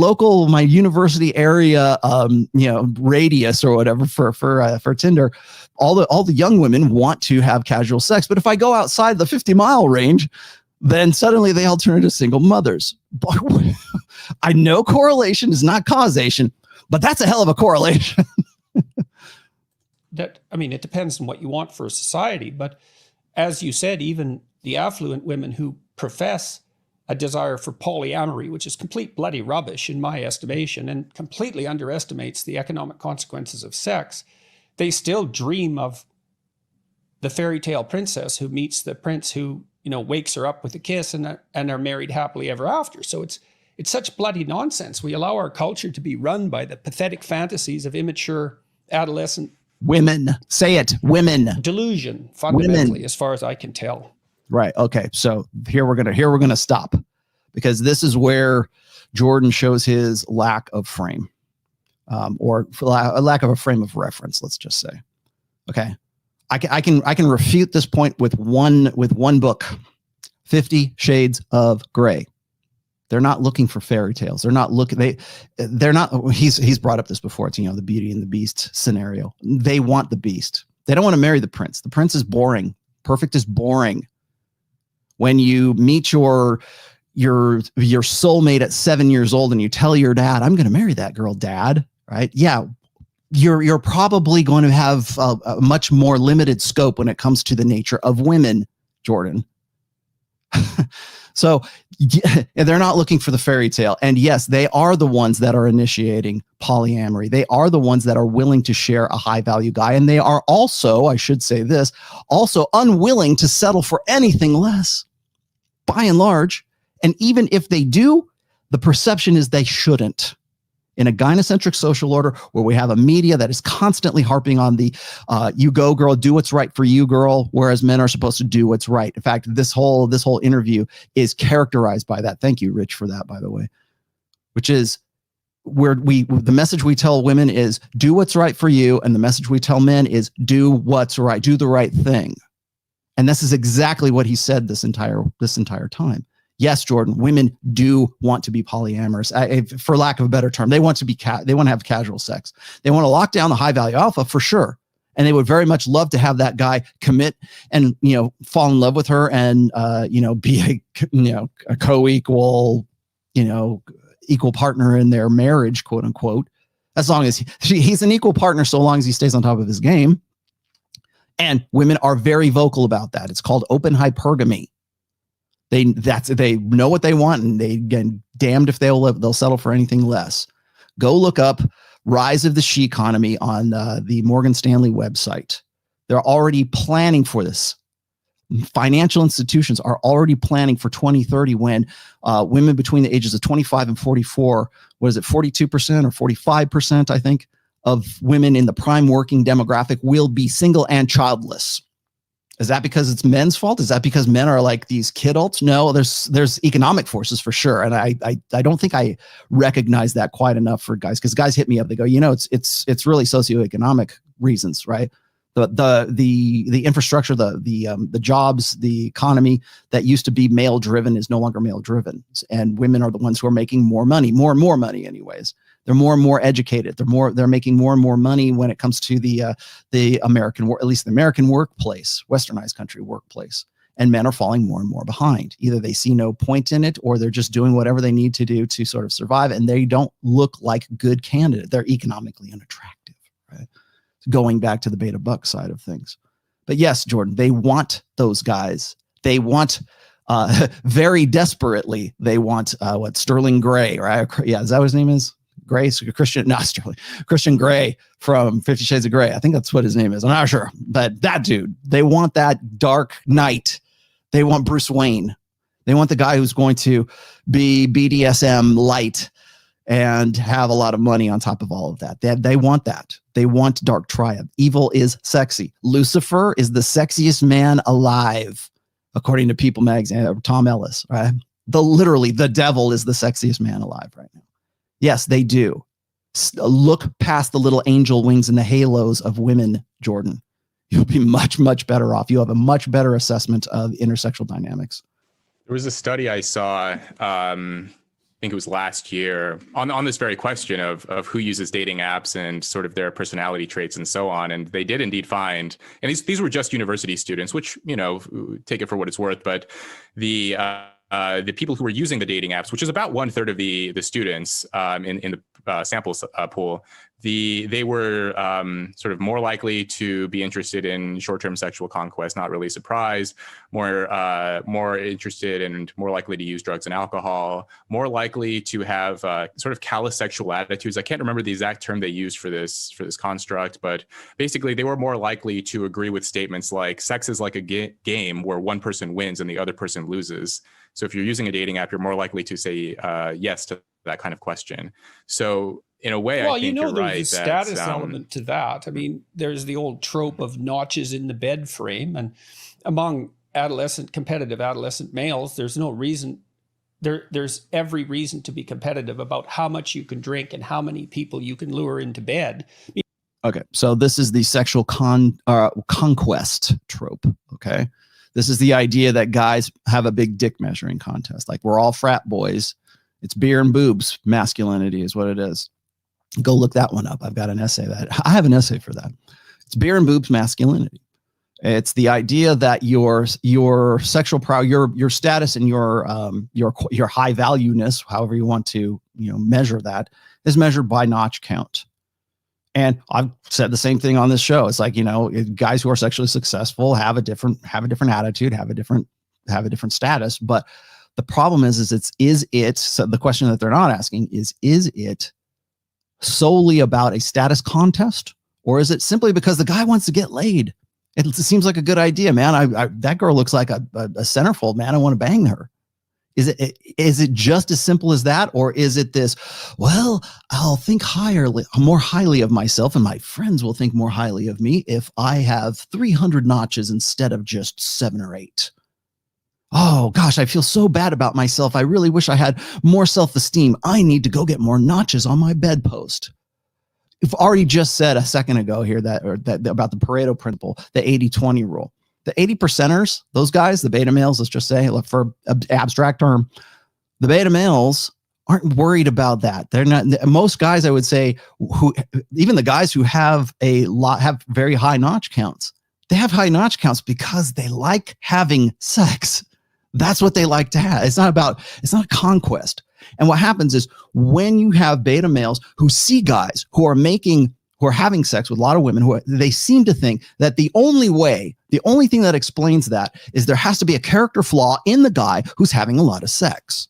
university area, radius or whatever for Tinder, all the young women want to have casual sex. But if I go outside the 50-mile range, then suddenly they all turn into single mothers. I know correlation is not causation, but that's a hell of a correlation. It depends on what you want for a society. But as you said, even the affluent women who profess a desire for polyamory, which is complete bloody rubbish in my estimation and completely underestimates the economic consequences of sex, they still dream of the fairy tale princess who meets the prince who, wakes her up with a kiss and are married happily ever after. So it's such bloody nonsense. We allow our culture to be run by the pathetic fantasies of immature adolescent women. Say it, women. Delusion, fundamentally, as far as I can tell. Right. Okay. So here we're gonna stop, because this is where Jordan shows his lack of frame, or a lack of a frame of reference. Let's just say. Okay. I can refute this point with one book, 50 Shades of Grey. They're not looking for fairy tales. They're not looking. They're not. He's brought up this before. It's the Beauty and the Beast scenario. They want the beast. They don't want to marry the prince. The prince is boring. Perfect is boring. When you meet your soulmate at 7 years old and you tell your dad, I'm going to marry that girl, Dad, right? Yeah. You're probably going to have a much more limited scope when it comes to the nature of women, Jordan. So they're not looking for the fairy tale. And yes, they are the ones that are initiating polyamory. They are the ones that are willing to share a high value guy. And they are also, I should say this, also unwilling to settle for anything less, by and large. And even if they do, the perception is they shouldn't. In a gynocentric social order where we have a media that is constantly harping on the you go girl, do what's right for you girl, whereas men are supposed to do what's right. In fact, this whole interview is characterized by that. Thank you, Rich, for that, by the way. Which is where the message we tell women is do what's right for you, and the message we tell men is do what's right, do the right thing. And this is exactly what he said this entire time. Yes, Jordan, women do want to be polyamorous, for lack of a better term. They want to have casual sex. They want to lock down the high value alpha for sure. And they would very much love to have that guy commit and, fall in love with her and, be a co-equal, equal partner in their marriage, quote unquote, as long as he's an equal partner, so long as he stays on top of his game. And women are very vocal about that. It's called open hypergamy. They know what they want, and they get damned if they'll settle for anything less. Go look up Rise of the She Economy on the Morgan Stanley website. They're already planning for this. Financial institutions are already planning for 2030 when women between the ages of 25 and 44, 42% or 45%, I think, of women in the prime working demographic will be single and childless. Is that because it's men's fault? Is that because men are like these kidults? No, there's economic forces for sure. And I don't think I recognize that quite enough for guys, because guys hit me up. They go, it's really socioeconomic reasons, right? The infrastructure, the jobs, the economy that used to be male driven is no longer male driven. And women are the ones who are making more money, more and more money anyways. They're more and more educated. They're making more and more money when it comes to the American, at least the American workplace, westernized country workplace. And men are falling more and more behind. Either they see no point in it, or they're just doing whatever they need to do to sort of survive. And they don't look like good candidates. They're economically unattractive, right? Going back to the beta buck side of things. But yes, Jordan, they want those guys. They want very desperately. They want Sterling Gray, right? Yeah, is that what his name is? Gray, Christian Gray from 50 Shades of Grey. I think that's what his name is. I'm not sure, but that dude, they want that Dark Knight. They want Bruce Wayne. They want the guy who's going to be BDSM light and have a lot of money on top of all of that. They want that. They want Dark Triumph. Evil is sexy. Lucifer is the sexiest man alive, according to People magazine, Tom Ellis, right? Literally, the devil is the sexiest man alive right now. Yes, they do. Look past the little angel wings and the halos of women, Jordan. You'll be much, much better off. You have a much better assessment of intersexual dynamics. There was a study I saw, I think it was last year, on this very question of who uses dating apps and sort of their personality traits and so on. And they did indeed find, and these were just university students, which, take it for what it's worth, but the people who were using the dating apps, which is about 1/3 of the students in the sample pool, they were sort of more likely to be interested in short-term sexual conquest, not really surprised, more interested and more likely to use drugs and alcohol, more likely to have sort of callous sexual attitudes. I can't remember the exact term they used for this construct, but basically they were more likely to agree with statements like sex is like a game where one person wins and the other person loses. So if you're using a dating app, you're more likely to say yes to that kind of question. So in a way, I think you're right. There's a status element to that. I mean, there's the old trope of notches in the bed frame, and among competitive adolescent males, there's no reason. There's every reason to be competitive about how much you can drink and how many people you can lure into bed. Okay, so this is the sexual conquest trope. Okay. This is the idea that guys have a big dick measuring contest. Like, we're all frat boys. It's beer and boobs. Masculinity is what it is. Go look that one up. I've got an essay I have an essay for that. It's beer and boobs masculinity. It's the idea that your sexual your status and your high valueness, however you want to measure that, is measured by notch count. And I've said the same thing on this show. It's like, guys who are sexually successful have a different attitude, have a different status. But the problem is so the question that they're not asking is it solely about a status contest, or is it simply because the guy wants to get laid? It seems like a good idea, man. That girl looks like a centerfold, man. I want to bang her. Is it just as simple as that? Or is it this, well, I'll think more highly of myself, and my friends will think more highly of me if I have 300 notches instead of just 7 or 8. Oh gosh, I feel so bad about myself. I really wish I had more self-esteem. I need to go get more notches on my bedpost. You've already just said a second ago here that about the Pareto principle, the 80-20 rule. The 80%ers, those guys, the beta males, let's just say, look for an abstract term, the beta males aren't worried about that. They're not. Most guys, I would say, even the guys who have very high notch counts. They have high notch counts because they like having sex. That's what they like to have. It's not a conquest. And what happens is when you have beta males who see guys who are having sex with a lot of women, they seem to think that the only thing that explains that is there has to be a character flaw in the guy who's having a lot of sex.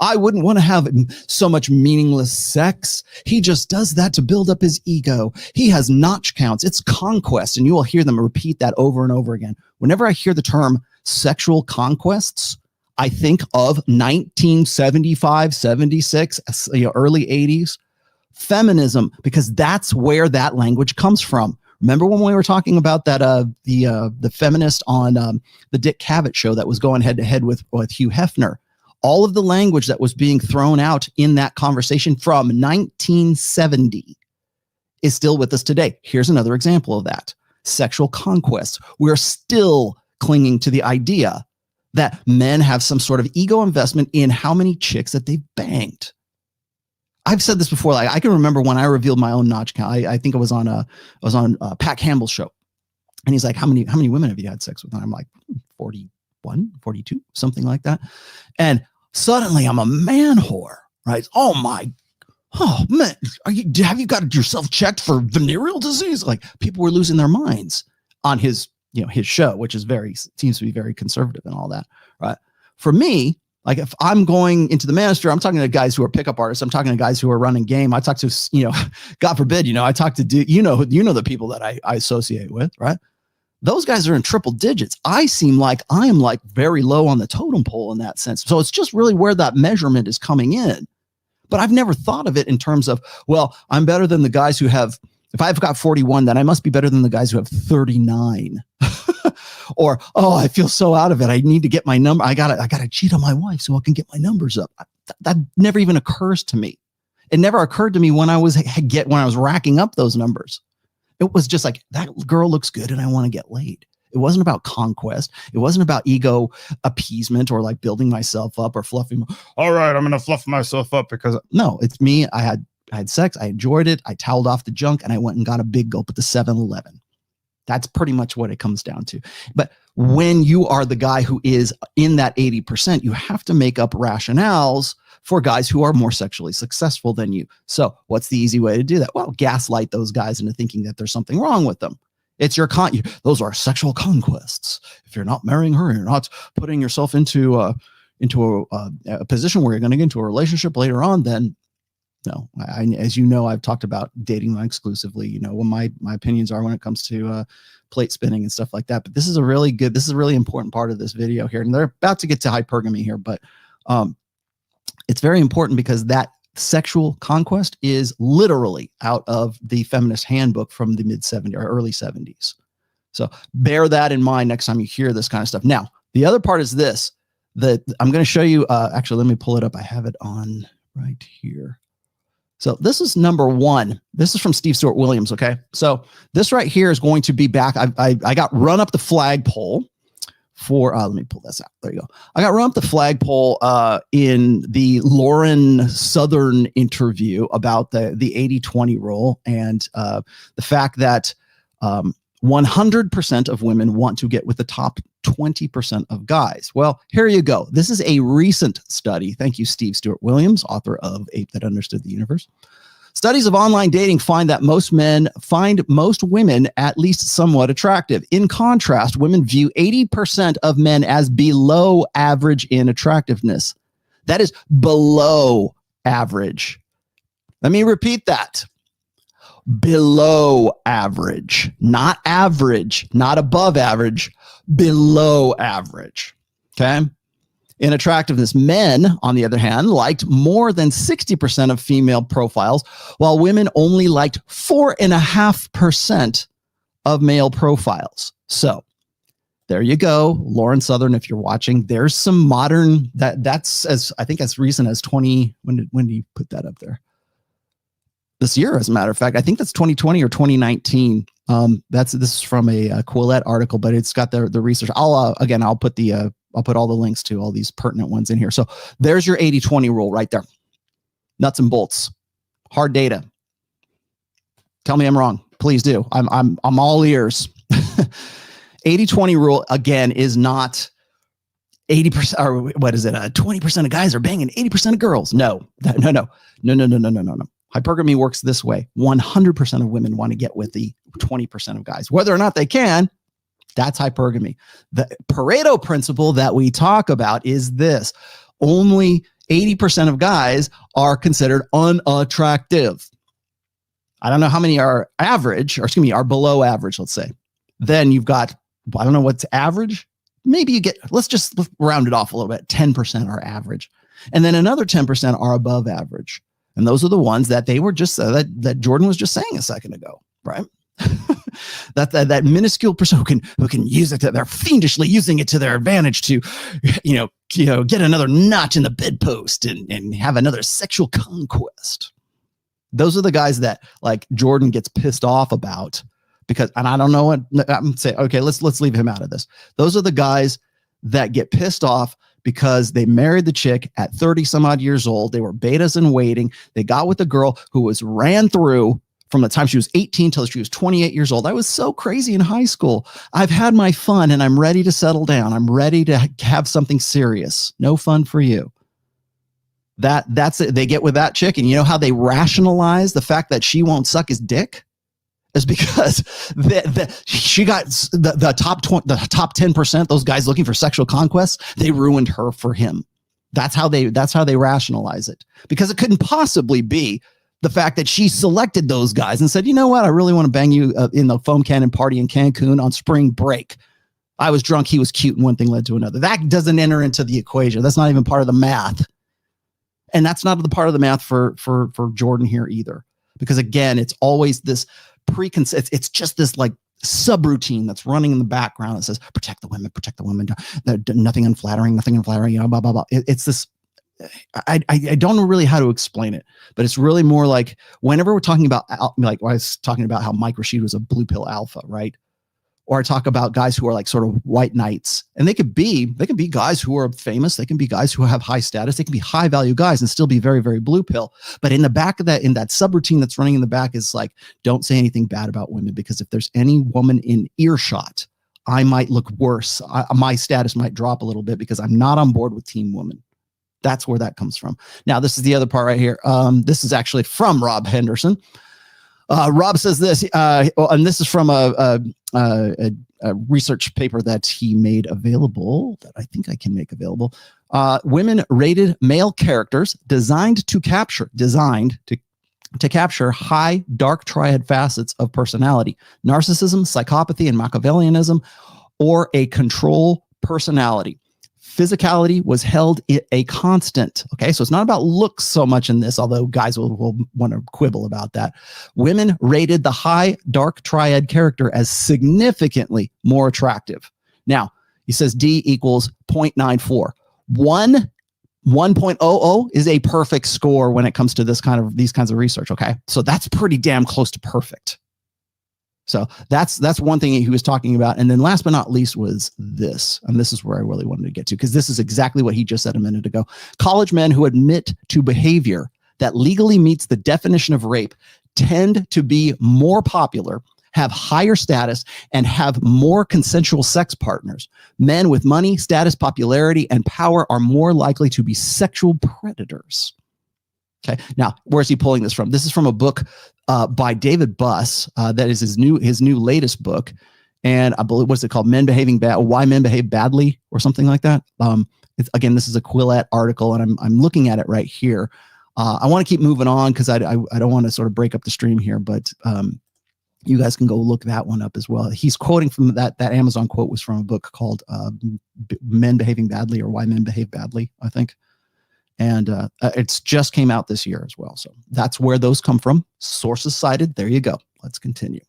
I wouldn't want to have so much meaningless sex. He just does that to build up his ego. He has notch counts. It's conquest. And you will hear them repeat that over and over again. Whenever I hear the term sexual conquests, I think of 1975, 76, early 80s feminism, because that's where that language comes from. Remember when we were talking about that the feminist on the Dick Cavett show that was going head to head with Hugh Hefner? All of the language that was being thrown out in that conversation from 1970 is still with us today. Here's another example of that. Sexual conquest. We're still clinging to the idea that men have some sort of ego investment in how many chicks that they've banged. I've said this before. Like, I can remember when I revealed my own notch count. I think I was on Pat Campbell's show, and he's like, how many women have you had sex with? And I'm like, 41, 42, something like that. And suddenly I'm a man whore, right? Oh man, have you got yourself checked for venereal disease? Like, people were losing their minds on his show, which is seems to be very conservative and all that, right? For me, like, if I'm going into the manosphere, I'm talking to guys who are pickup artists. I'm talking to guys who are running game. I talk to, God forbid, I talk to, the people that I associate with, right? Those guys are in triple digits. I seem like I am like very low on the totem pole in that sense. So it's just really where that measurement is coming in. But I've never thought of it in terms of, well, I'm better than the guys who have, if I've got 41, then I must be better than the guys who have 39. Or, oh, I feel so out of it. I need to get my number. I gotta cheat on my wife so I can get my numbers up. That never even occurs to me. It never occurred to me when I was racking up those numbers. It was just like, that girl looks good and I want to get laid. It wasn't about conquest. It wasn't about ego appeasement or like building myself up or fluffing. All right, I'm going to fluff myself up because no, it's me. I had sex. I enjoyed it. I toweled off the junk and I went and got a big gulp at the 7-Eleven. That's pretty much what it comes down to. But when you are the guy who is in that 80%, you have to make up rationales for guys who are more sexually successful than you. So what's the easy way to do that? Well, gaslight those guys into thinking that there's something wrong with them. It's those are sexual conquests. If you're not marrying her, you're not putting yourself into a position where you're going to get into a relationship later on, then no. As you know, I've talked about dating non-exclusively, what my opinions are when it comes to plate spinning and stuff like that. But this is a really important part of this video here. And they're about to get to hypergamy here, but it's very important because that sexual conquest is literally out of the feminist handbook from the mid-70s or early 70s. So bear that in mind next time you hear this kind of stuff. Now, the other part is this, that I'm going to show you. Actually, let me pull it up. I have it on right here. So this is number one. This is from Steve Stewart Williams. Okay. So this right here is going to be back. I got run up the flagpole for, let me pull this out. There you go. I got run up the flagpole in the Lauren Southern interview about the 80-20 rule and the fact that 100% of women want to get with the top 20% of guys. Well, here you go. This is a recent study. Thank you, Steve Stewart Williams, author of Ape That Understood the Universe. Studies of online dating find that most men find most women at least somewhat attractive. In contrast, women view 80% of men as below average in attractiveness. That is below average. Let me repeat that. Below average, not above average, below average. Okay. In attractiveness, men, on the other hand, liked more than 60% of female profiles, while women only liked 4.5% of male profiles. So there you go. Lauren Southern, if you're watching, there's some modern that's as I think as recent as 20. When do you put that up there? This year, as a matter of fact, I think that's 2020 or 2019. This is from a Quillette article, but it's got the research. I'll put all the links to all these pertinent ones in here. So there's your 80-20 rule right there. Nuts and bolts, hard data. Tell me I'm wrong. Please do. I'm all ears. 80-20 rule again is not 80% or what is it? 20% of guys are banging 80% of girls. No. Hypergamy works this way. 100% of women want to get with the 20% of guys. Whether or not they can, that's hypergamy. The Pareto principle that we talk about is this. Only 80% of guys are considered unattractive. I don't know how many are average, are below average, let's say. Then you've got, I don't know what's average. Maybe you get, let's round it off a little bit. 10% are average. And then another 10% are above average. And those are the ones that they were just that Jordan was just saying a second ago, right? that minuscule person who can use it, they're fiendishly using it to their advantage to, get another notch in the bedpost and have another sexual conquest. Those are the guys that like Jordan gets pissed off about because, and I don't know what I'm saying. Okay, let's leave him out of this. Those are the guys that get pissed off because they married the chick at 30 some odd years old. They were betas in waiting. They got with a girl who was ran through from the time she was 18 till she was 28 years old. I was so crazy in high school. I've had my fun and I'm ready to settle down. I'm ready to have something serious. No fun for you. That's it. They get with that chick, and you know how they rationalize the fact that she won't suck his dick is because she got the top 10%. Those guys looking for sexual conquest, they ruined her for him. That's how they rationalize it, because it couldn't possibly be the fact that she selected those guys and said, you know what, I really want to bang you in the foam cannon party in Cancun on spring break. I was drunk, he was cute, and one thing led to another. That doesn't enter into the equation. That's not even part of the math. And that's not the part of the math for Jordan here either. Because again, it's always this preconceived, it's just this like subroutine that's running in the background that says, protect the women, nothing unflattering, blah, blah, blah. It's this, I don't know really how to explain it, but it's really more like whenever we're talking about, like I was talking about how Mike Rashid was a blue pill alpha, right? Or I talk about guys who are like sort of white knights, and they could be guys who are famous. They can be guys who have high status. They can be high value guys and still be very, very blue pill. But in the back of that, in that subroutine that's running in the back is like, don't say anything bad about women, because if there's any woman in earshot, I might look worse. My status might drop a little bit because I'm not on board with Team Woman. That's where that comes from. Now, this is the other part right here. This is actually from Rob Henderson. Rob says this, and this is from a research paper that he made available, that I think I can make available. Women rated male characters designed to capture high dark triad facets of personality: narcissism, psychopathy, and Machiavellianism, or a control personality. Physicality was held a constant. Okay, so it's not about looks so much in this, although guys will want to quibble about that. Women rated the high dark triad character as significantly more attractive. Now, he says D equals 0.94. 1.00 is a perfect score when it comes to these kinds of research. Okay, so that's pretty damn close to perfect. So that's one thing he was talking about. And then last but not least was this. And this is where I really wanted to get to, because this is exactly what he just said a minute ago. College men who admit to behavior that legally meets the definition of rape tend to be more popular, have higher status, and have more consensual sex partners. Men with money, status, popularity, and power are more likely to be sexual predators. Okay. Now, where's he pulling this from? This is from a book by David Buss. That is his new latest book. And I believe, what's it called? Men Behaving Bad, Why Men Behave Badly, or something like that. Again, this is a Quillette article, and I'm looking at it right here. I want to keep moving on because I don't want to sort of break up the stream here, but you guys can go look that one up as well. He's quoting from that Amazon quote was from a book called Men Behaving Badly, or Why Men Behave Badly, I think. And it's just came out this year as well. So that's where those come from. Sources cited. There you go. Let's continue.